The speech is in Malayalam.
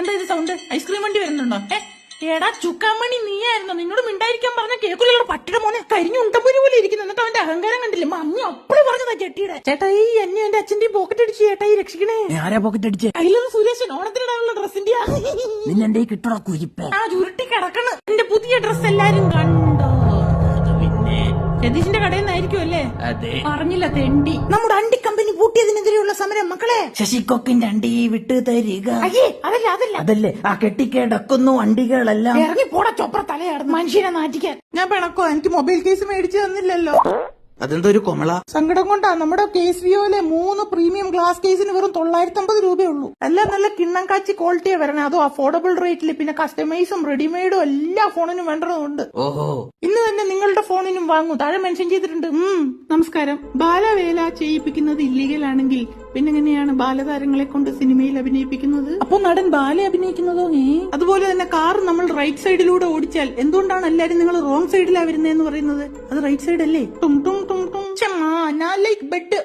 എന്താ ഇത് സൗണ്ട്? ഐസ്ക്രീം വണ്ടി വരുന്നുണ്ടോ? എടാ ചുക്കാമണി നീയായിരുന്നോ? നിന്നോട് മിണ്ടായിരിക്കാൻ പറഞ്ഞ കേൾക്കുള്ള പട്ടിയുടെ മോനെ കരിഞ്ഞുണ്ടപ്പൊരു പോലെ ഇരിക്കുന്നു. എന്നിട്ട് അവന്റെ അഹങ്കാരം കണ്ടില്ലേ? മമ്മി അപ്പഴേ പറഞ്ഞതാ ചെട്ടിയുടെ. ചേട്ടായി എന്നെ എന്റെ അച്ഛന്റെയും പോക്കറ്റ് അടിച്ച് ചേട്ടായി രക്ഷിക്കണേ. ആരാ പോക്കറ്റ് അടിച്ചേ? കയ്യിലൊരു സുരേഷൻ ഓണത്തിനിടാനുള്ള ഡ്രസ്സിന്റെ നിന്നെ കിട്ടണ കുരിപ്പ ആ ചുരുട്ടി കിടക്കണ്. എന്റെ പുതിയ ഡ്രസ് എല്ലാരും കണ്ടോ? പിന്നെ രതീഷിന്റെ കടയിൽ നിന്നായിരിക്കും അല്ലേ? അതെ, പറഞ്ഞില്ല തെണ്ടി. നമ്മുടെ അണ്ടി കമ്പനി പൂട്ടിയതിനെതിരെയുള്ള സമരം മക്കളെ. ശശികൊക്കിന്റെ അണ്ടി വിട്ട് തരിക. അയ്യേ അതല്ല അതല്ലേ ആ കെട്ടിക്കിടക്കുന്നു വണ്ടികളെല്ലാം. ഇറങ്ങി പോടാ ചൊപ്ര തലയാടുന്നു മനുഷ്യനെ നാറ്റിക്കാൻ. ഞാൻ പിണക്കോ? എനിക്ക് മൊബൈൽ കേസ് മേടിച്ചു തന്നില്ലല്ലോ. അതെന്തോ ഒരു കൊമള സങ്കടം കൊണ്ടാ. നമ്മുടെ കേസ് വിയോയിലെ 3 പ്രീമിയം ഗ്ലാസ് കേസിന് വെറും 950 രൂപയുള്ളൂ. എല്ലാം നല്ല കിണ്ണം കാച്ചി ക്വാളിറ്റിയാ വരണേ. അതോ അഫോർഡബിൾ റേറ്റിൽ. പിന്നെ കസ്റ്റമൈസും റെഡിമെയ്ഡും എല്ലാ ഫോണിനും വേണ്ടതുണ്ട്. ഓഹോ, ഇന്ന് തന്നെ നിങ്ങളുടെ ഫോണിനും വാങ്ങൂ. താഴെ മെൻഷൻ ചെയ്തിട്ടുണ്ട്. നമസ്കാരം. ബാലവേല ചെയ്യിപ്പിക്കുന്നത് ഇല്ലീഗൽ ആണെങ്കിൽ പിന്നെങ്ങനെയാണ് ബാലതാരങ്ങളെ കൊണ്ട് സിനിമയിൽ അഭിനയിപ്പിക്കുന്നത്? അപ്പൊ നടൻ ബാല അഭിനയിക്കുന്നതോ? അതുപോലെ തന്നെ കാർ നമ്മൾ റൈറ്റ് സൈഡിലൂടെ ഓടിച്ചാൽ എന്തുകൊണ്ടാണ് എല്ലാരും നിങ്ങൾ റോങ് സൈഡിലാ വരുന്നതെന്ന് പറയുന്നത്? അത് റൈറ്റ് സൈഡ് അല്ലേ? ടും ടും ടും ടും. Like bed